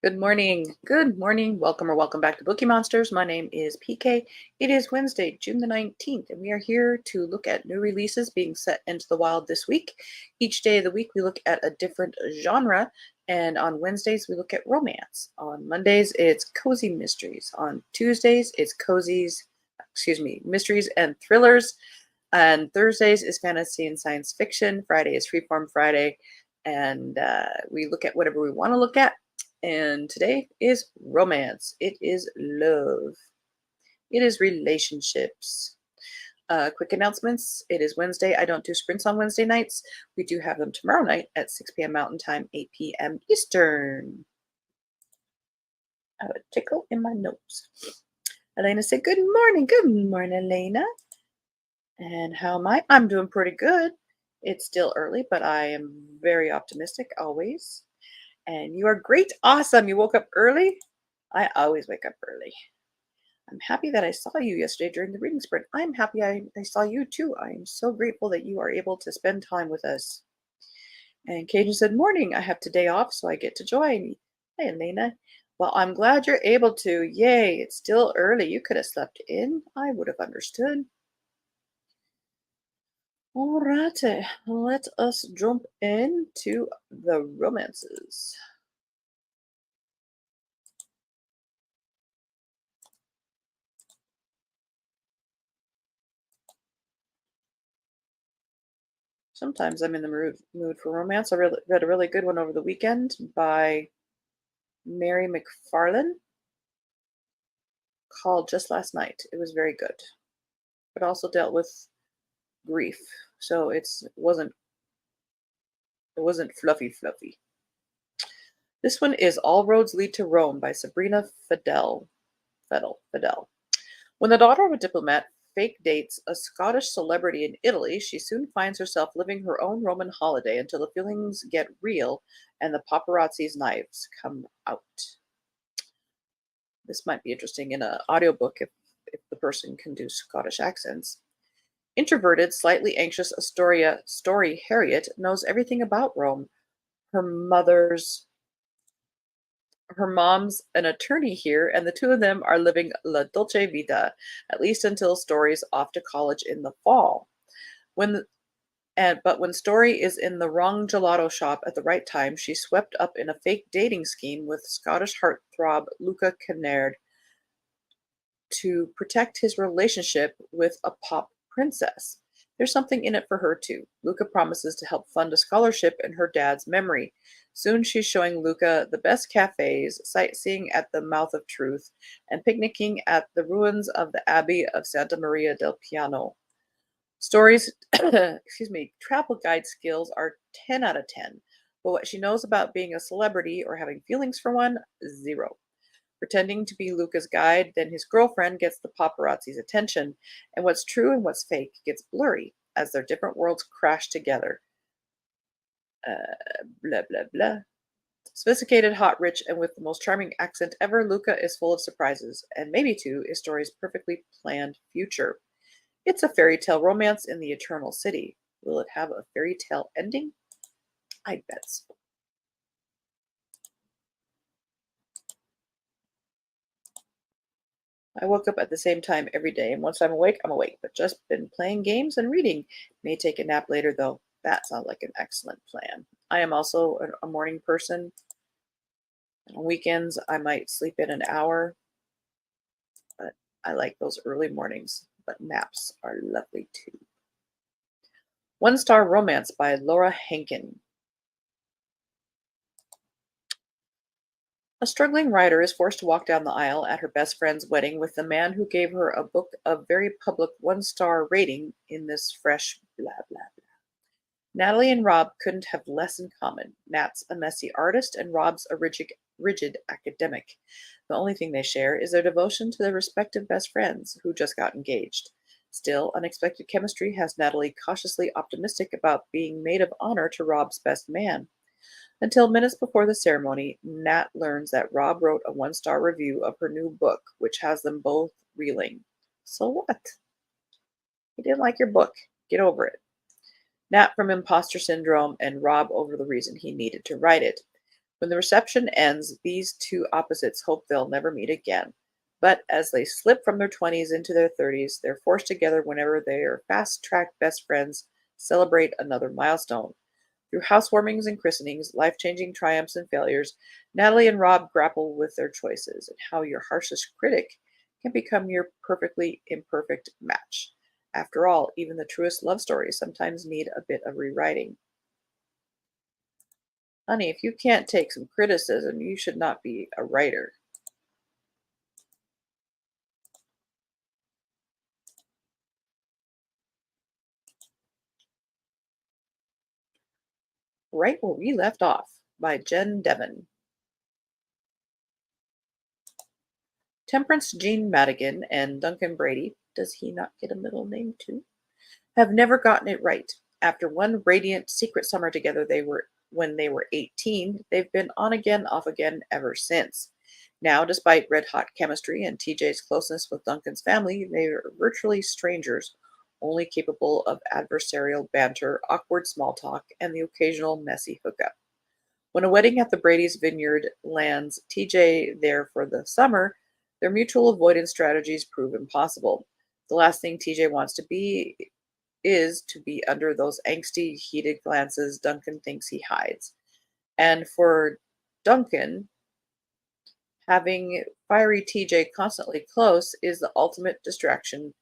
Good morning. Good morning. Welcome or welcome back to Bookeemonsters. My name is PK. It is Wednesday, June the 19th, and we are here to look at new releases being set into the wild this week. Each day of the week, we look at a different genre, and on Wednesdays, we look at romance. On Mondays, it's cozy mysteries. On Tuesdays, it's mysteries and thrillers. And Thursdays is fantasy and science fiction. Friday is Freeform Friday, and we look at whatever we want to look at. And today is romance. It is love. It is relationships. Quick announcements. It is Wednesday. I don't do sprints on Wednesday nights. We do have them tomorrow night at 6 p.m. Mountain Time, 8 p.m. Eastern. I have a tickle in my nose. Elena said, Good morning. Good morning, Elena. And how am I? I'm doing pretty good. It's still early, but I am very optimistic always. And you are great. Awesome. You woke up early? I always wake up early. I'm happy that I saw you yesterday during the reading sprint. I'm happy I saw you too. I am so grateful that you are able to spend time with us. And Cajun said, Morning. I have today off, so I get to join. Hey, Elena. Well, I'm glad you're able to. Yay. It's still early. You could have slept in. I would have understood. Alrighty, let us jump into the romances. Sometimes I'm in the mood for romance. I read a really good one over the weekend by Mary McFarlane called Just Last Night. It was very good, but also dealt with grief. So it wasn't fluffy. This one is All Roads Lead to Rome by Sabrina Fidel. When the daughter of a diplomat fake dates a Scottish celebrity in Italy, she soon finds herself living her own Roman holiday until the feelings get real and the paparazzi's knives come out. This might be interesting in an audiobook if the person can do Scottish accents. Introverted, slightly anxious Astoria Story Harriet knows everything about Rome. Her mother's her mom's an attorney here, and the two of them are living la dolce vita, at least until Story's off to college in the fall. When the, but when Story is in the wrong gelato shop at the right time, she's swept up in a fake dating scheme with Scottish heartthrob Luca Kinnaird to protect his relationship with a pop princess. There's something in it for her too. Luca promises to help fund a scholarship in her dad's memory. Soon she's showing Luca the best cafes, sightseeing at the Mouth of Truth, and picnicking at the ruins of the Abbey of Santa Maria del Piano. Stories, travel guide skills are 10 out of 10, but what she knows about being a celebrity or having feelings for one, zero. Pretending to be Luca's guide, then his girlfriend gets the paparazzi's attention, and what's true and what's fake gets blurry as their different worlds crash together. Blah, blah, blah. Sophisticated, hot, rich, and with the most charming accent ever, Luca is full of surprises, and maybe too is Story's perfectly planned future. It's a fairy tale romance in the Eternal City. Will it have a fairy tale ending? I bet so. I woke up at the same time every day, and once I'm awake, but just been playing games and reading. May take a nap later, though. That sounds like an excellent plan. I am also a morning person. On weekends, I might sleep in an hour, but I like those early mornings. But naps are lovely too. One Star Romance by Laura Henkin. A struggling writer is forced to walk down the aisle at her best friend's wedding with the man who gave her a book of very public one-star rating in this fresh blah blah blah. Natalie and Rob couldn't have less in common. Nat's a messy artist and Rob's a rigid academic. The only thing they share is their devotion to their respective best friends who just got engaged. Still, unexpected chemistry has Natalie cautiously optimistic about being maid of honor to Rob's best man. Until minutes before the ceremony, Nat learns that Rob wrote a one-star review of her new book, which has them both reeling. So what? He didn't like your book. Get over it. Nat from imposter syndrome and Rob over the reason he needed to write it. When the reception ends, these two opposites hope they'll never meet again. But as they slip from their 20s into their 30s, they're forced together whenever their fast track best friends celebrate another milestone. Through housewarmings and christenings, life changing triumphs and failures, Natalie and Rob grapple with their choices and how your harshest critic can become your perfectly imperfect match. After all, even the truest love stories sometimes need a bit of rewriting. Honey, if you can't take some criticism, you should not be a writer. Right where we left off by Jen Devon. Temperance Jean Madigan and Duncan Brady, does he not get a middle name too? Have never gotten it right. After one radiant secret summer together when they were 18, they've been on again, off again ever since. Now, despite red hot chemistry and TJ's closeness with Duncan's family, they are virtually strangers, only capable of adversarial banter, awkward small talk, and the occasional messy hookup. When a wedding at the Brady's vineyard lands TJ there for the summer, their mutual avoidance strategies prove impossible. The last thing TJ wants to be is to be under those angsty, heated glances Duncan thinks he hides. And for Duncan, having fiery TJ constantly close is the ultimate distraction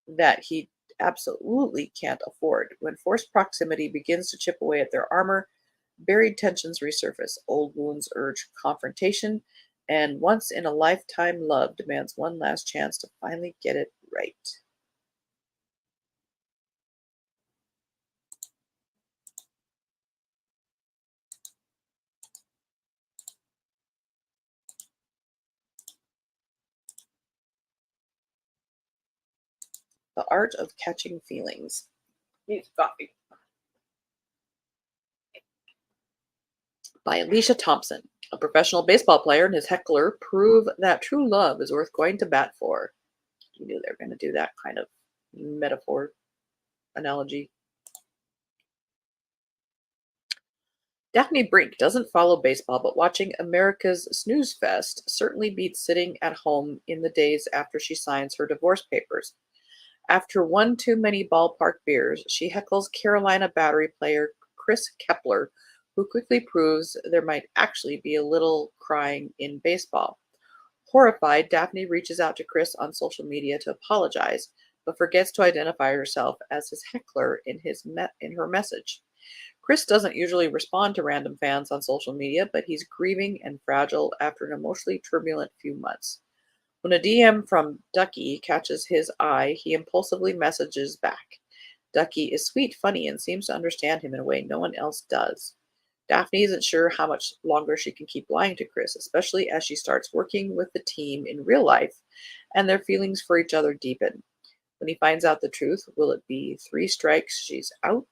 that he absolutely can't afford. When forced proximity begins to chip away at their armor, buried tensions resurface, old wounds urge confrontation, and once in a lifetime love demands one last chance to finally get it right. The Art of Catching Feelings. Needs coffee. By Alicia Thompson. A professional baseball player and his heckler prove that true love is worth going to bat for. You knew they were going to do that kind of metaphor analogy. Daphne Brink doesn't follow baseball, but watching America's Snooze Fest certainly beats sitting at home in the days after she signs her divorce papers. After one too many ballpark beers, she heckles Carolina Battery player Chris Kepler, who quickly proves there might actually be a little crying in baseball. Horrified, Daphne reaches out to Chris on social media to apologize, but forgets to identify herself as his heckler in her message. Chris doesn't usually respond to random fans on social media, but he's grieving and fragile after an emotionally turbulent few months. When a DM from Ducky catches his eye, he impulsively messages back. Ducky is sweet, funny, and seems to understand him in a way no one else does. Daphne isn't sure how much longer she can keep lying to Chris, especially as she starts working with the team in real life and their feelings for each other deepen. When he finds out the truth, will it be three strikes, she's out?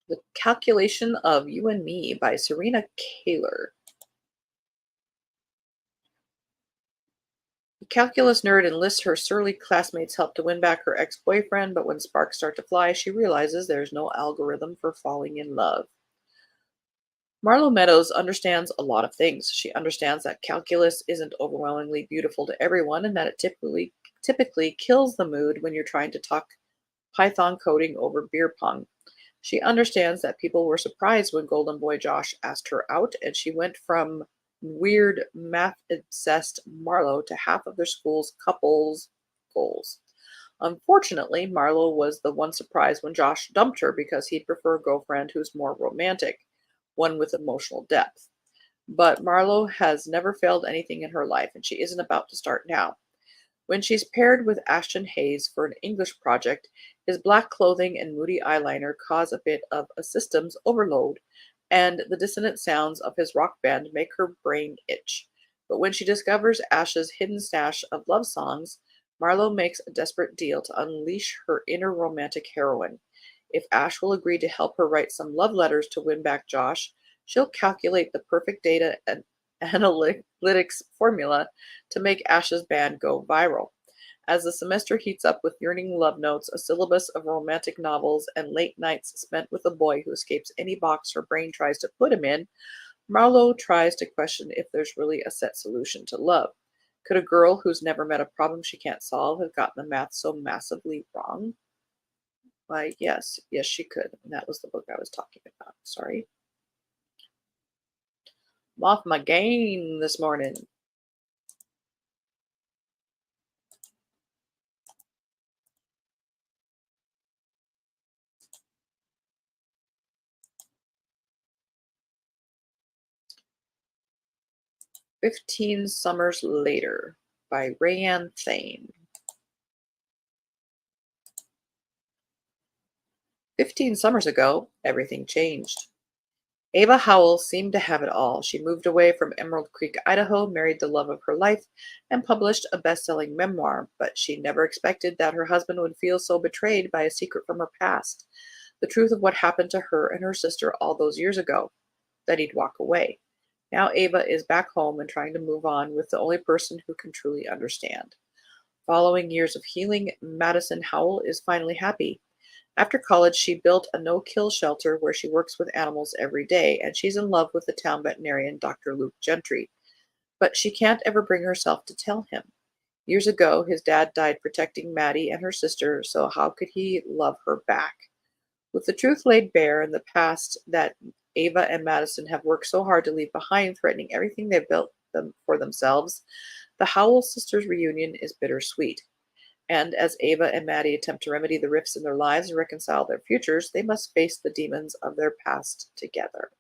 The Calculation of You and Me by Serena Kaler. The calculus nerd enlists her surly classmates' help to win back her ex-boyfriend, but when sparks start to fly, she realizes there's no algorithm for falling in love. Marlo Meadows understands a lot of things. She understands that calculus isn't overwhelmingly beautiful to everyone and that it typically kills the mood when you're trying to talk Python coding over beer pong. She understands that people were surprised when Golden Boy Josh asked her out, and she went from weird math-obsessed Marlo to half of their school's couples goals. Unfortunately, Marlo was the one surprised when Josh dumped her because he'd prefer a girlfriend who's more romantic, one with emotional depth. But Marlo has never failed anything in her life, and she isn't about to start now. When she's paired with Ashton Hayes for an English project, his black clothing and moody eyeliner cause a bit of a systems overload, and the dissonant sounds of his rock band make her brain itch. But when she discovers Ash's hidden stash of love songs, Marlo makes a desperate deal to unleash her inner romantic heroine. If Ash will agree to help her write some love letters to win back Josh, she'll calculate the perfect data and analytics formula to make Ash's band go viral. As the semester heats up with yearning love notes, a syllabus of romantic novels, and late nights spent with a boy who escapes any box her brain tries to put him in, Marlowe tries to question if there's really a set solution to love. Could a girl who's never met a problem she can't solve have gotten the math so massively wrong? Why, yes, yes, she could. And that was the book I was talking about. Sorry. I'm off my game this morning. 15 Summers Later by Rayanne Thane. 15 summers ago, everything changed. Ava Howell seemed to have it all. She moved away from Emerald Creek, Idaho, married the love of her life, and published a best-selling memoir, but she never expected that her husband would feel so betrayed by a secret from her past, the truth of what happened to her and her sister all those years ago, that he'd walk away. Now Ava is back home and trying to move on with the only person who can truly understand. Following years of healing, Madison Howell is finally happy. After college, she built a no-kill shelter where she works with animals every day, and she's in love with the town veterinarian, Dr. Luke Gentry. But she can't ever bring herself to tell him. Years ago, his dad died protecting Maddie and her sister, so how could he love her back? With the truth laid bare and the past that Ava and Madison have worked so hard to leave behind, threatening everything they've built for themselves, the Howell sisters' reunion is bittersweet. And as Ava and Maddie attempt to remedy the rifts in their lives and reconcile their futures, they must face the demons of their past together.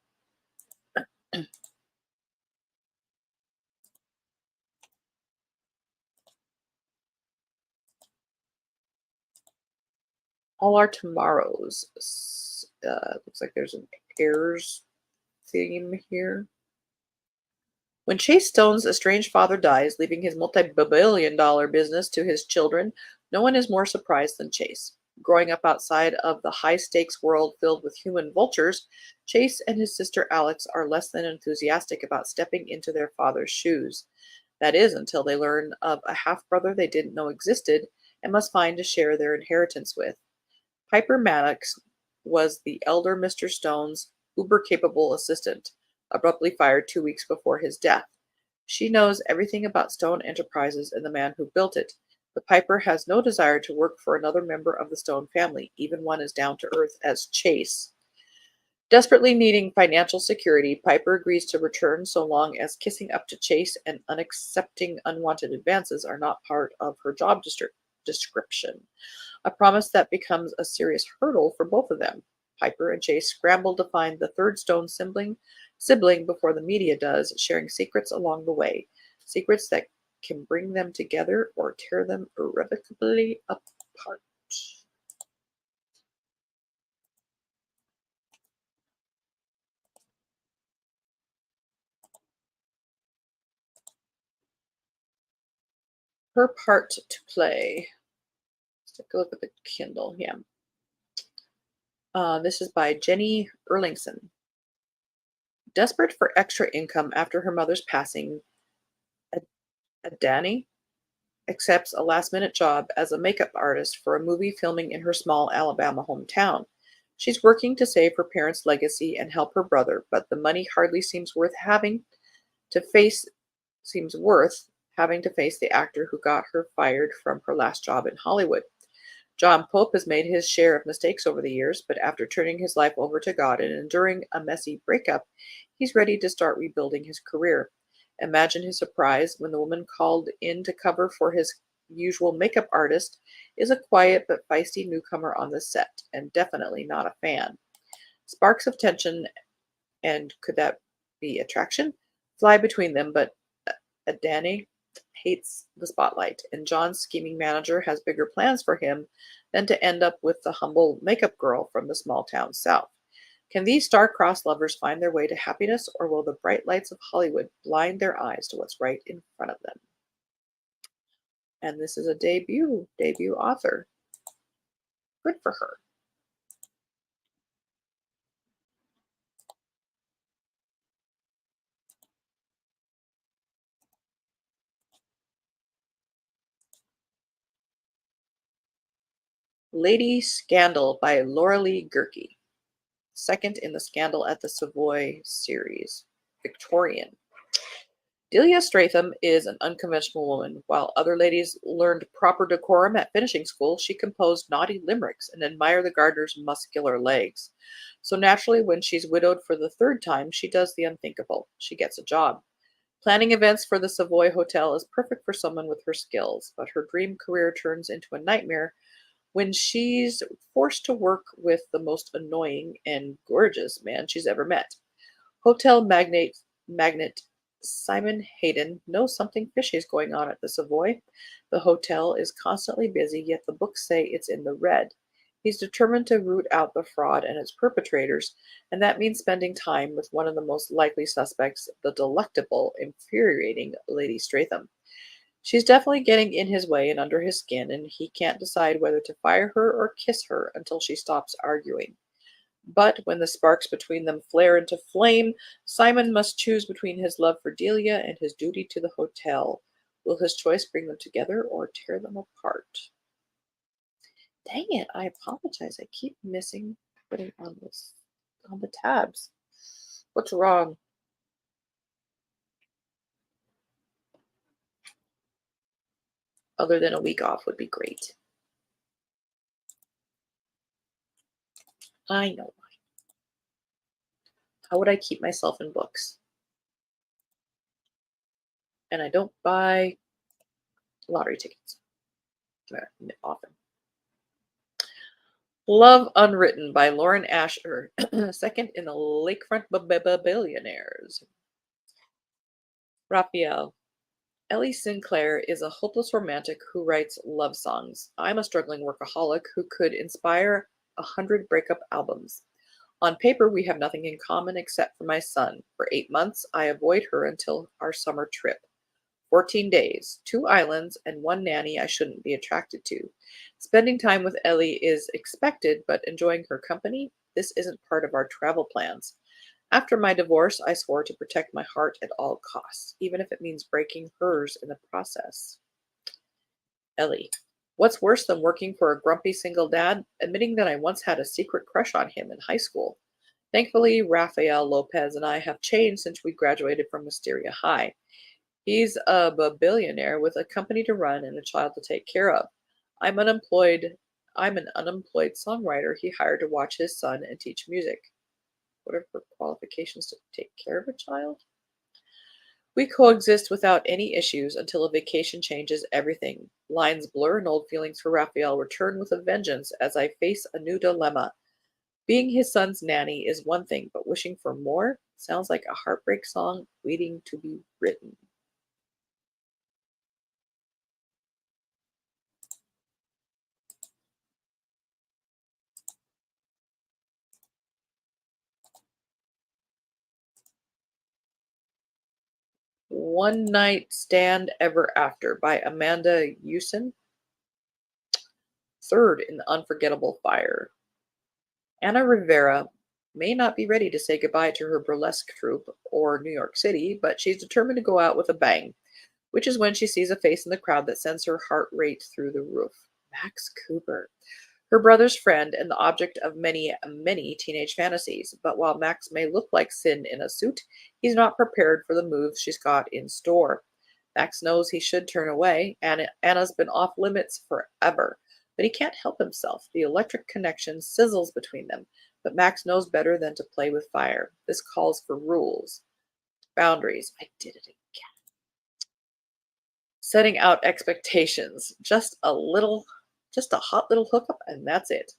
All our tomorrows. Looks like there's an heirs theme here. When Chase Stone's estranged father dies, leaving his multi-billion dollar business to his children, no one is more surprised than Chase. Growing up outside of the high stakes world filled with human vultures, Chase and his sister Alex are less than enthusiastic about stepping into their father's shoes. That is, until they learn of a half brother they didn't know existed and must find to share their inheritance with. Piper Maddox was the elder Mr. Stone's uber-capable assistant, abruptly fired 2 weeks before his death. She knows everything about Stone Enterprises and the man who built it, but Piper has no desire to work for another member of the Stone family, even one as down-to-earth as Chase. Desperately needing financial security, Piper agrees to return so long as kissing up to Chase and unaccepting unwanted advances are not part of her job description, a promise that becomes a serious hurdle for both of them. Piper and Chase scramble to find the third Stone sibling before the media does, sharing secrets along the way, secrets that can bring them together or tear them irrevocably apart. Her part to play. Let's take a look at the Kindle. Yeah. This is by Jenny Erlingson. Desperate for extra income after her mother's passing, Ad- Adani accepts a last-minute job as a makeup artist for a movie filming in her small Alabama hometown. She's working to save her parents' legacy and help her brother, but the money hardly to face worth having to face the actor who got her fired from her last job in Hollywood. John Pope has made his share of mistakes over the years, but after turning his life over to God and enduring a messy breakup, he's ready to start rebuilding his career. Imagine his surprise when the woman called in to cover for his usual makeup artist is a quiet but feisty newcomer on the set, and definitely not a fan. Sparks of tension and could that be attraction? Fly between them, but Adani hates the spotlight, and John's scheming manager has bigger plans for him than to end up with the humble makeup girl from the small town south. Can these star-crossed lovers find their way to happiness, or will the bright lights of Hollywood blind their eyes to what's right in front of them? And this is a debut author. Good for her. Lady Scandal by Laura Lee Gerke. Second in the Scandal at the Savoy series. Victorian. Delia Stratham is an unconventional woman. While other ladies learned proper decorum at finishing school, she composed naughty limericks and admired the gardener's muscular legs. So naturally, when she's widowed for the third time, she does the unthinkable. She gets a job. Planning events for the Savoy Hotel is perfect for someone with her skills, but her dream career turns into a nightmare when she's forced to work with the most annoying and gorgeous man she's ever met. Hotel magnate Simon Hayden knows something fishy is going on at the Savoy. The hotel is constantly busy, yet the books say it's in the red. He's determined to root out the fraud and its perpetrators, and that means spending time with one of the most likely suspects, the delectable, infuriating Lady Stratham. She's definitely getting in his way and under his skin, and he can't decide whether to fire her or kiss her until she stops arguing. But when the sparks between them flare into flame, Simon must choose between his love for Delia and his duty to the hotel. Will his choice bring them together or tear them apart? Dang it, I apologize. I keep missing putting on the tabs. What's wrong? Other than a week off would be great. I know. How would I keep myself in books? And I don't buy lottery tickets often. Love Unwritten by Lauren Asher, second in the Lakefront Billionaires. Raphael. Ellie Sinclair is a hopeless romantic who writes love songs. I'm a struggling workaholic who could inspire 100 breakup albums. On paper, we have nothing in common except for my son. For 8 months, I avoid her until our summer trip. 14 days, 2 islands, and 1 nanny I shouldn't be attracted to. Spending time with Ellie is expected, but enjoying her company, this isn't part of our travel plans. After my divorce, I swore to protect my heart at all costs, even if it means breaking hers in the process. Ellie. What's worse than working for a grumpy single dad? Admitting that I once had a secret crush on him in high school. Thankfully, Rafael Lopez and I have changed since we graduated from Wisteria High. He's a billionaire with a company to run and a child to take care of. I'm unemployed. I'm an unemployed songwriter he hired to watch his son and teach music. What are her qualifications to take care of a child? We coexist without any issues until a vacation changes everything. Lines blur and old feelings for Raphael return with a vengeance as I face a new dilemma. Being his son's nanny is one thing, but wishing for more sounds like a heartbreak song waiting to be written. One Night Stand Ever After by Amanda Hewson. Third in the Unforgettable Fire. Anna Rivera may not be ready to say goodbye to her burlesque troupe or New York City, but she's determined to go out with a bang, which is when she sees a face in the crowd that sends her heart rate through the roof. Max Cooper. Her brother's friend and the object of many, many teenage fantasies. But while Max may look like Sin in a suit, he's not prepared for the moves she's got in store. Max knows he should turn away, and Anna's been off limits forever. But he can't help himself. The electric connection sizzles between them, but Max knows better than to play with fire. This calls for rules. Boundaries. I did it again. Setting out expectations. Just a hot little hookup, and that's it.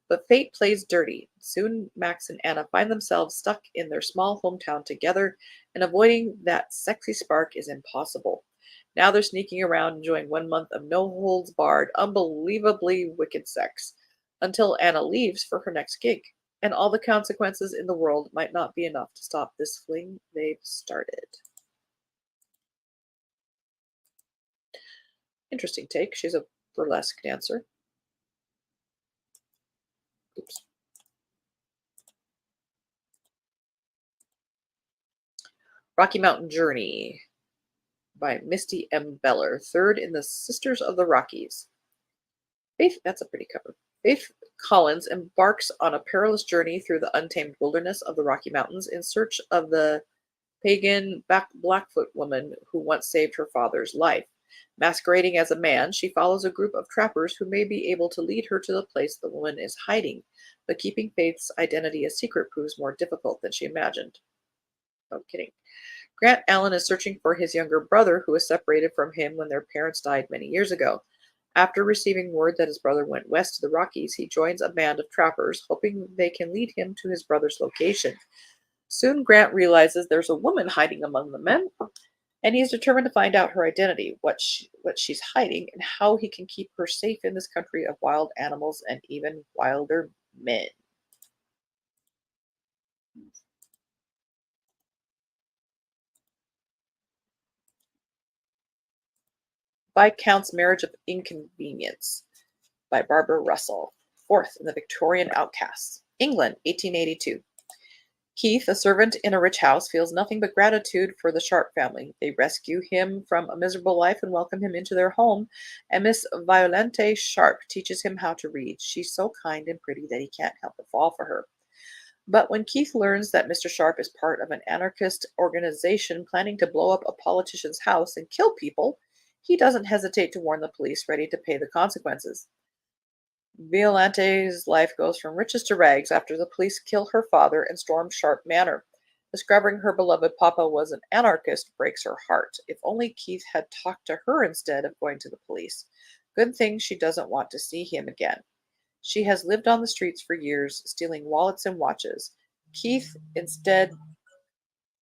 But fate plays dirty. Soon Max and Anna find themselves stuck in their small hometown together, and avoiding that sexy spark is impossible. Now they're sneaking around enjoying 1 month of no holds barred, unbelievably wicked sex, until Anna leaves for her next gig. And all the consequences in the world might not be enough to stop this fling they've started. Interesting take. She's a burlesque dancer. Oops. Rocky Mountain Journey by Misty M. Beller, third in the Sisters of the Rockies. Faith, that's a pretty cover. Faith Collins embarks on a perilous journey through the untamed wilderness of the Rocky Mountains in search of the pagan Blackfoot woman who once saved her father's life. Masquerading as a man, she follows a group of trappers who may be able to lead her to the place the woman is hiding, but keeping Faith's identity a secret proves more difficult than she imagined. No kidding. Grant Allen is searching for his younger brother who was separated from him when their parents died many years ago. After receiving word that his brother went west to the Rockies, he joins a band of trappers, hoping they can lead him to his brother's location. Soon, Grant realizes there's a woman hiding among the men, and he's determined to find out her identity, what she's hiding, and how he can keep her safe in this country of wild animals and even wilder men. Viscount's Marriage of Inconvenience by Barbara Russell. Fourth in the Victorian Outcasts. England, 1882. Keith, a servant in a rich house, feels nothing but gratitude for the Sharp family. They rescue him from a miserable life and welcome him into their home, and Miss Violente Sharp teaches him how to read. She's so kind and pretty that he can't help but fall for her. But when Keith learns that Mr. Sharp is part of an anarchist organization planning to blow up a politician's house and kill people, he doesn't hesitate to warn the police, ready to pay the consequences. Violante's life goes from riches to rags after the police kill her father and storm Sharp Manor. Discovering her beloved papa was an anarchist breaks her heart. If only Keith had talked to her instead of going to the police. Good thing she doesn't want to see him again. She has lived on the streets for years, stealing wallets and watches. Keith instead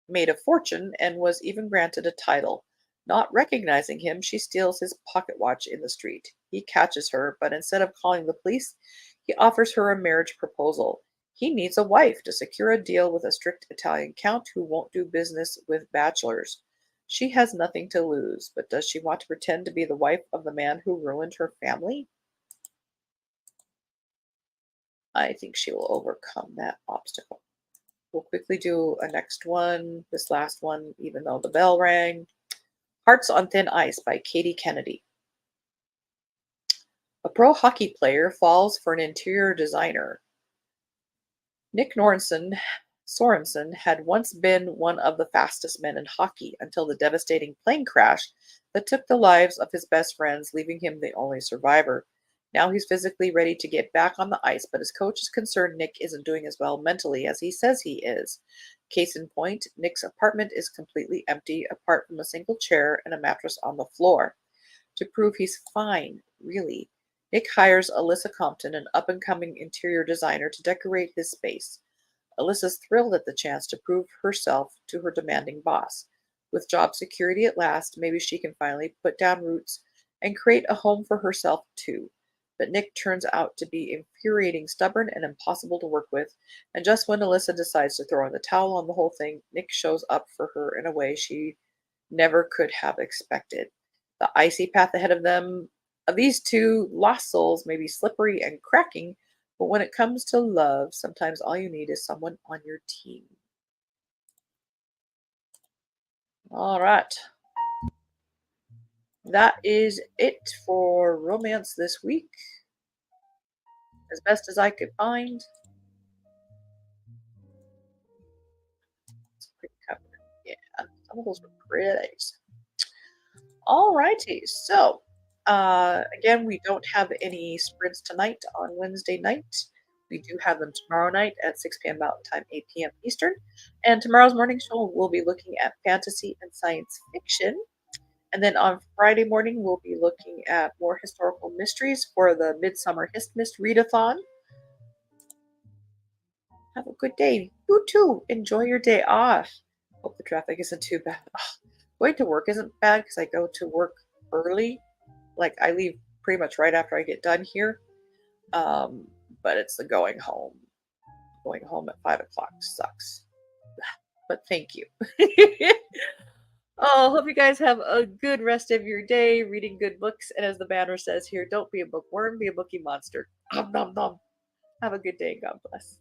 made a fortune and was even granted a title. Not recognizing him, she steals his pocket watch in the street. He catches her, but instead of calling the police, he offers her a marriage proposal. He needs a wife to secure a deal with a strict Italian count who won't do business with bachelors. She has nothing to lose, but does she want to pretend to be the wife of the man who ruined her family? I think she will overcome that obstacle. We'll quickly do a next one, this last one, even though the bell rang. Hearts on Thin Ice by Katie Kennedy. A pro hockey player falls for an interior designer. Nick Sorensen had once been one of the fastest men in hockey until the devastating plane crash that took the lives of his best friends, leaving him the only survivor. Now he's physically ready to get back on the ice, but his coach is concerned Nick isn't doing as well mentally as he says he is. Case in point, Nick's apartment is completely empty, apart from a single chair and a mattress on the floor. To prove he's fine, really, Nick hires Alyssa Compton, an up-and-coming interior designer, to decorate his space. Alyssa's thrilled at the chance to prove herself to her demanding boss. With job security at last, maybe she can finally put down roots and create a home for herself too. But Nick turns out to be infuriating, stubborn, and impossible to work with, and just when Alyssa decides to throw in the towel on the whole thing, Nick shows up for her in a way she never could have expected. The icy path ahead of these two lost souls may be slippery and cracking, but when it comes to love, sometimes all you need is someone on your team. All right. That is it for romance this week. As best as I could find. It's a pretty cover. Yeah, some of those were pretty. All righty. So, again, we don't have any sprints tonight on Wednesday night. We do have them tomorrow night at 6 p.m. Mountain Time, 8 p.m. Eastern. And tomorrow's morning show, we'll be looking at fantasy and science fiction. And then on Friday morning, we'll be looking at more historical mysteries for the Midsummer Mist Readathon. Have a good day. You too. Enjoy your day off. Hope the traffic isn't too bad. Ugh, going to work isn't bad because I go to work early. Like I leave pretty much right after I get done here. But it's the going home. Going home at 5 o'clock sucks. But thank you. Oh, hope you guys have a good rest of your day reading good books. And as the banner says here, don't be a bookworm, be a bookie monster. Nom nom nom. Have a good day. God bless.